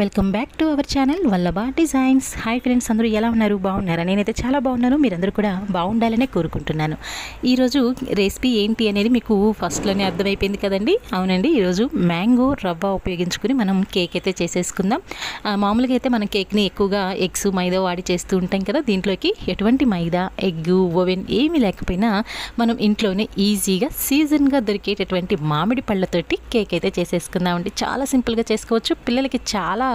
Welcome back to our channel Vallabha designs. Hi friends, అందరూ ఎలా ఉన్నారు? బాగున్నారా? నేనైతే చాలా బాగున్నాను. మీరందరూ కూడా బాగుండాలనే కోరుకుంటున్నాను. ఈరోజు రెసిపీ ఏంటి అనేది మీకు ఫస్ట్లోనే అర్థమైపోయింది కదండి. అవునండి, ఈరోజు మ్యాంగో రవ్వ ఉపయోగించుకుని మనం కేక్ అయితే చేసేసుకుందాం. మామూలుగా అయితే మనం కేక్ని ఎక్కువగా ఎగ్స్ మైదా వాడి చేస్తూ ఉంటాం కదా. దీంట్లోకి ఎటువంటి మైదా ఎగ్ ఓవెన్ ఏమీ లేకపోయినా మనం ఇంట్లోనే ఈజీగా సీజన్గా దొరికేటటువంటి మామిడి పళ్ళతోటి కేక్ అయితే చేసేసుకుందామండి. చాలా సింపుల్గా చేసుకోవచ్చు. పిల్లలకి చాలా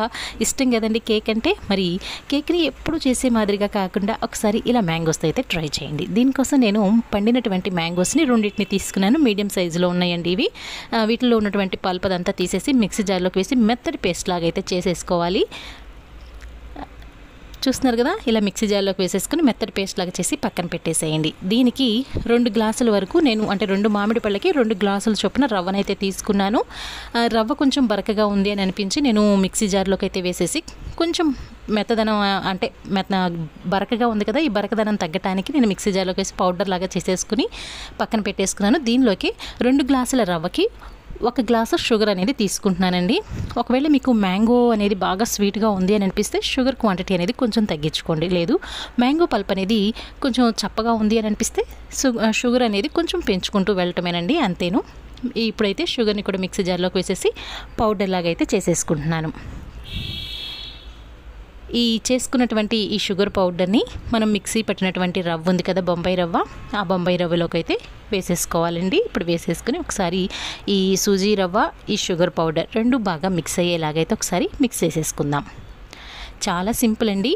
ఇష్టం కదండి కేక్ అంటే. మరి కేక్ని ఎప్పుడు చేసే మాదిరిగా కాకుండా ఒకసారి ఇలా మ్యాంగోస్ అయితే ట్రై చేయండి. దీనికోసం నేను పండినటువంటి మ్యాంగోస్ని రెండింటిని తీసుకున్నాను. మీడియం సైజులో ఉన్నాయండి ఇవి. వీటిలో ఉన్నటువంటి పల్పదంతా తీసేసి మిక్సీ జార్లోకి వేసి మెత్తటి పేస్ట్ లాగా అయితే చేసేసుకోవాలి. చూస్తున్నారు కదా, ఇలా మిక్సీ జార్లోకి వేసేసుకుని మెత్తటి పేస్ట్ లాగా చేసి పక్కన పెట్టేసేయండి. దీనికి 2 గ్లాసుల వరకు నేను అంటే 2 మామిడి పళ్ళకి 2 గ్లాసుల చొప్పున రవ్వనైతే తీసుకున్నాను. రవ్వ కొంచెం బరకగా ఉంది అని అనిపించి నేను మిక్సీ జార్లోకి అయితే వేసేసి కొంచెం మెత్తదనం అంటే బరకగా ఉంది కదా, ఈ బరకదనం తగ్గటానికి నేను మిక్సీ జార్లోకి వేసి పౌడర్ లాగా చేసేసుకుని పక్కన పెట్టేసుకున్నాను. దీనిలోకి 2 గ్లాసుల రవ్వకి 1 గ్లాసు షుగర్ అనేది తీసుకుంటున్నానండి. ఒకవేళ మీకు మ్యాంగో అనేది బాగా స్వీట్గా ఉంది అని అనిపిస్తే షుగర్ క్వాంటిటీ అనేది కొంచెం తగ్గించుకోండి. లేదు మ్యాంగో పల్ప్ అనేది కొంచెం చప్పగా ఉంది అని అనిపిస్తే షుగర్ అనేది కొంచెం పెంచుకుంటూ వెళ్ళటమేనండి, అంతేను. ఇప్పుడైతే షుగర్ని కూడా మిక్సీ జార్లోకి వేసేసి పౌడర్ లాగా అయితే చేసేసుకుంటున్నాను. ఈ చేసుకున్నటువంటి ఈ షుగర్ పౌడర్ని మనం మిక్సీ పట్టినటువంటి రవ్వ ఉంది కదా, బొంబాయి రవ్వ, ఆ బొంబాయి రవ్వలోకి అయితే వేసేసుకోవాలండి. ఇప్పుడు వేసేసుకుని ఒకసారి ఈ సూజీ రవ్వ ఈ షుగర్ పౌడర్ 2 బాగా మిక్స్ అయ్యేలాగైతే ఒకసారి మిక్స్ చేసేసుకుందాం. చాలా సింపుల్ అండి.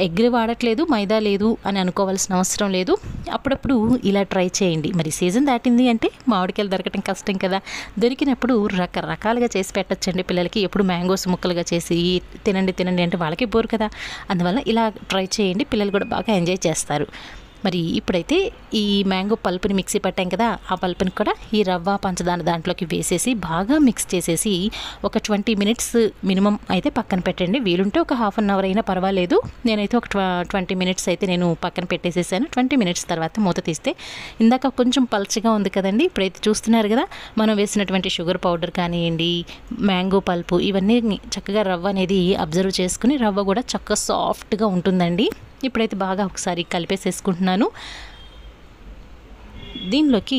ఎగ్ వాడట్లేదు, మైదా లేదు అని అనుకోవాల్సిన అవసరం లేదు. అప్పుడప్పుడు ఇలా ట్రై చేయండి. మరి సీజన్ దాటింది అంటే మామిడికాయలు దొరకటం కష్టం కదా. దొరికినప్పుడు రకరకాలుగా చేసి పెట్టచ్చండి పిల్లలకి. ఎప్పుడు మ్యాంగోస్ ముక్కలుగా చేసి తినండి అంటే వాళ్ళకి బోరు కదా. అందువల్ల ఇలా ట్రై చేయండి, పిల్లలు కూడా బాగా ఎంజాయ్ చేస్తారు. మరి ఇప్పుడైతే ఈ మ్యాంగో పల్పుని మిక్సీ పట్టాం కదా, ఆ పల్పుని కూడా ఈ రవ్వ పంచదార దాంట్లోకి వేసేసి బాగా మిక్స్ చేసేసి ఒక 20 మినిట్స్ మినిమం అయితే పక్కన పెట్టండి. వీలుంటే ఒక హాఫ్ అన్ అవర్ అయినా పర్వాలేదు. నేనైతే ఒక 20 మినిట్స్ అయితే నేను పక్కన పెట్టేసేసాను. 20 మినిట్స్ తర్వాత మూత తీస్తే ఇందాక కొంచెం పల్చగా ఉంది కదండి. ఇప్పుడైతే చూస్తున్నారు కదా, మనం వేసినటువంటి షుగర్ పౌడర్ కానివ్వండి, మ్యాంగో పల్పు ఇవన్నీ చక్కగా రవ్వ అనేది అబ్జర్వ్ చేసుకుని రవ్వ కూడా చక్కగా సాఫ్ట్గా ఉంటుందండి. ఇప్పుడైతే బాగా ఒకసారి కలిపేసేసుకుంటున్నాను. దీనిలోకి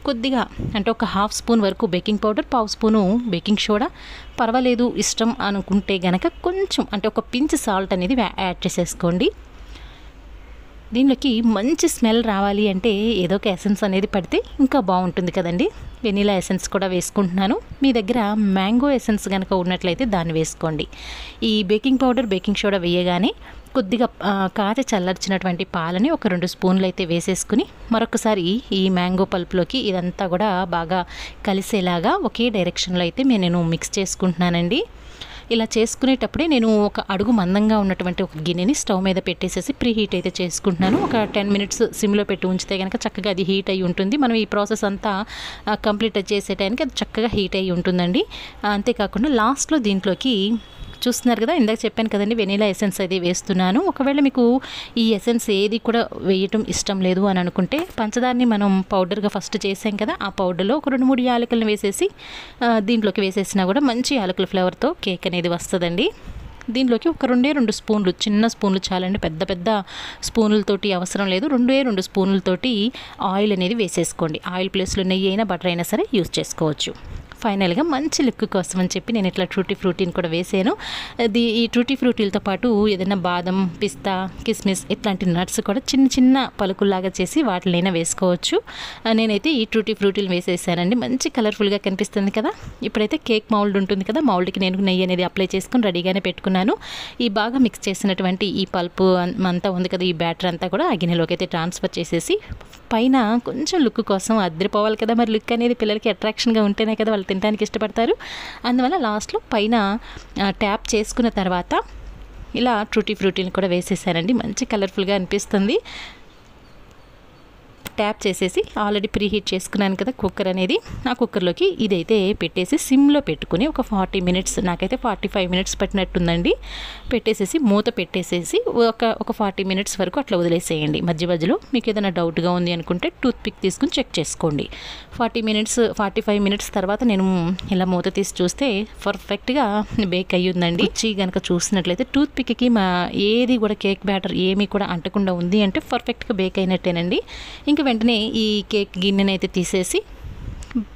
కొద్దిగా అంటే ఒక హాఫ్ స్పూన్ వరకు baking powder, 1/2 spoon baking soda, పర్వాలేదు ఇష్టం అనుకుంటే గనక కొంచెం అంటే ఒక పించ్ సాల్ట్ అనేది యాడ్ చేసేసుకోండి. దీనిలోకి మంచి స్మెల్ రావాలి అంటే ఏదో ఒక ఎసెన్స్ అనేది పడితే ఇంకా బాగుంటుంది కదండి. వెనీలా ఎసెన్స్ కూడా వేసుకుంటున్నాను. మీ దగ్గర మ్యాంగో ఎసెన్స్ కనుక ఉన్నట్లయితే దాన్ని వేసుకోండి. ఈ బేకింగ్ పౌడర్ బేకింగ్ సోడా వేయగానే కొద్దిగా కాచి చల్లార్చినటువంటి పాలని ఒక 2 స్పూన్లు అయితే వేసేసుకుని మరొకసారి ఈ మ్యాంగో పల్ప్లోకి ఇదంతా కూడా బాగా కలిసేలాగా ఒకే డైరెక్షన్లో అయితే నేను మిక్స్ చేసుకుంటున్నానండి. ఇలా చేసుకునేటప్పుడే నేను ఒక అడుగు మందంగా ఉన్నటువంటి ఒక గిన్నెని స్టవ్ మీద పెట్టేసేసి ప్రీ హీట్ అయితే చేసుకుంటున్నాను. ఒక 10 మినిట్స్ సిమ్లో పెట్టి ఉంచితే కనుక చక్కగా అది హీట్ అయ్యి ఉంటుంది. మనం ఈ ప్రాసెస్ అంతా కంప్లీట్ చేసే టైంకి అది చక్కగా హీట్ అయ్యి ఉంటుందండి. అంతేకాకుండా లాస్ట్లో దీంట్లోకి చూస్తున్నారు కదా, ఇందాక చెప్పాను కదండి, వెనీలా ఎసెన్స్ అది వేస్తున్నాను. ఒకవేళ మీకు ఈ ఎసెన్స్ ఏది కూడా వేయటం ఇష్టం లేదు అని అనుకుంటే పంచదారని మనం పౌడర్గా ఫస్ట్ చేసాం కదా, ఆ పౌడర్లో ఒక 2-3 యాలకులను వేసేసి దీంట్లోకి వేసేసినా కూడా మంచి యాలకుల ఫ్లేవర్తో కేక్ అనేది వస్తుందండి. దీనిలోకి ఒక 2 స్పూన్లు, చిన్న స్పూన్లు చాలండి, పెద్ద పెద్ద స్పూన్లతోటి అవసరం లేదు. 2 స్పూన్లతోటి ఆయిల్ అనేది వేసేసుకోండి. ఆయిల్ ప్లేస్లో నెయ్యి అయినా బటర్ అయినా సరే యూజ్ చేసుకోవచ్చు. ఫైనల్గా మంచి లుక్ కోసం అని చెప్పి నేను ఇట్లా టూటీ ఫ్రూటీని కూడా వేసాను. ఈ టూటీ ఫ్రూటీలతో పాటు ఏదైనా బాదం, పిస్తా, కిస్మిస్ ఇట్లాంటి నట్స్ కూడా చిన్న చిన్న పలుకుల్లాగా చేసి వాటినైనా వేసుకోవచ్చు. నేనైతే ఈ టూటీ ఫ్రూటీలు వేసేసానండి. మంచి కలర్ఫుల్గా కనిపిస్తుంది కదా. ఇప్పుడైతే కేక్ మౌల్డ్ ఉంటుంది కదా, మౌల్డ్కి నేను నెయ్యి అనేది అప్లై చేసుకుని రెడీగానే పెట్టుకున్నాను. ఈ బాగా మిక్స్ చేసినటువంటి ఈ పల్పు అంతా ఉంది కదా, ఈ బ్యాటర్ అంతా కూడా ఆ గిన్నెలోకి అయితే ట్రాన్స్ఫర్ చేసేసి పైన కొంచెం లుక్ కోసం అద్దరిపోవాలి కదా. మరి లుక్ అనేది పిల్లలకి అట్రాక్షన్గా ఉంటేనే కదా వాళ్ళు తినడానికి ఇష్టపడతారు. అందువల్ల లాస్ట్లో పైన ట్యాప్ చేసుకున్న తర్వాత ఇలా టూటీ ఫ్రూటీని కూడా వేసేసానండి. మంచి కలర్ఫుల్గా అనిపిస్తుంది. ట్యాప్ చేసేసి ఆల్రెడీ ప్రీ హీట్ చేసుకున్నాను కదా కుక్కర్ అనేది, ఆ కుక్కర్లోకి ఇదైతే పెట్టేసి సిమ్లో పెట్టుకుని ఒక 40 మినిట్స్, నాకైతే 45 మినిట్స్ పట్టినట్టుందండి, పెట్టేసేసి మూత పెట్టేసేసి ఒక 40 మినిట్స్ వరకు అట్లా వదిలేసేయండి. మధ్య మధ్యలో మీకు ఏదైనా డౌట్గా ఉంది అనుకుంటే టూత్ పిక్ తీసుకుని చెక్ చేసుకోండి. 45 మినిట్స్ తర్వాత నేను ఇలా మూత తీసి చూస్తే పర్ఫెక్ట్గా బేక్ అయ్యి ఉందండి. వచ్చి కనుక చూసినట్లయితే టూత్ పిక్కి ఏది కూడా కేక్ బ్యాటర్ ఏమీ కూడా అంటకుండా ఉంది అంటే పర్ఫెక్ట్గా బేక్ అయినట్టేనండి. ఇంకా వెంటనే ఈ కేక్ గిన్నెని అయితే తీసేసి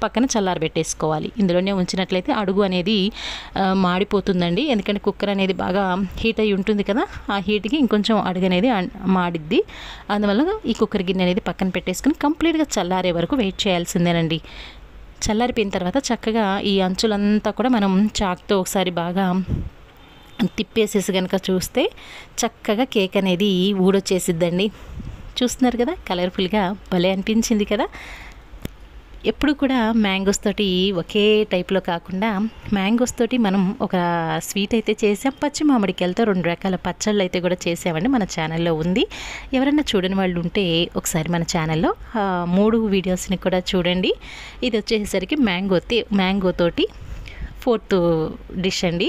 పక్కన చల్లారబెట్టేసుకోవాలి. ఇందులోనే ఉంచినట్లయితే అడుగు అనేది మాడిపోతుందండి, ఎందుకంటే కుక్కర్ అనేది బాగా హీట్ అయి ఉంటుంది కదా, ఆ హీట్కి ఇంకొంచెం అడుగు అనేది మాడిద్ది. అందువల్ల ఈ కుక్కర్ గిన్నె అనేది పక్కన పెట్టేసుకుని కంప్లీట్గా చల్లారే వరకు వెయిట్ చేయాల్సిందేనండి. చల్లారిపోయిన తర్వాత చక్కగా ఈ అంచులంతా కూడా మనం చాక్తో ఒకసారి బాగా తిప్పేసేసి కనుక చూస్తే చక్కగా కేక్ అనేది ఊడొచ్చేసిద్దండి. చూస్తున్నారు కదా, కలర్ఫుల్గా భలే అనిపించింది కదా. ఎప్పుడు కూడా మ్యాంగోస్ తోటి ఒకే టైప్లో కాకుండా మ్యాంగోస్ తోటి మనం ఒక స్వీట్ అయితే చేసాం, పచ్చి మామిడికాయలతో 2 రకాల పచ్చళ్ళు అయితే కూడా చేసామండి, మన ఛానల్లో ఉంది. ఎవరైనా చూడని వాళ్ళు ఉంటే ఒకసారి మన ఛానల్లో 3 వీడియోస్ని కూడా చూడండి. ఇది వచ్చేసరికి మ్యాంగోతోటి 4th డిష్ అండి.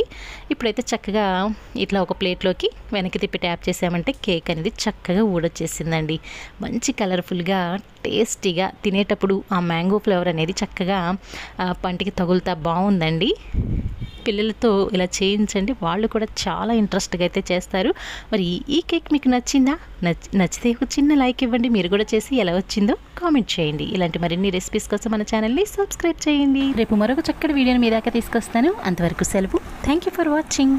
ఇప్పుడైతే చక్కగా ఇట్లా ఒక ప్లేట్లోకి వెనక్కి తిప్పి ట్యాప్ చేసామంటే కేక్ అనేది చక్కగా ఊడొచ్చేసిందండి. మంచి కలర్ఫుల్గా టేస్టీగా తినేటప్పుడు ఆ మ్యాంగో ఫ్లేవర్ అనేది చక్కగా పంటికి తగులుతా బాగుందండి. పిల్లలతో ఇలా చేయించండి, వాళ్ళు కూడా చాలా ఇంట్రెస్ట్గా అయితే చేస్తారు. మరి ఈ కేక్ మీకు నచ్చిందా? నచ్చితే ఒక చిన్న లైక్ ఇవ్వండి. మీరు కూడా చేసి ఎలా వచ్చిందో కామెంట్ చేయండి. ఇలాంటి మరిన్ని రెసిపీస్ కోసం మన ఛానల్ని సబ్స్క్రైబ్ చేయండి. రేపు మరొక చక్కటి వీడియోని మీ దాకా తీసుకొస్తాను. అంతవరకు సెలవు. Thank you for watching.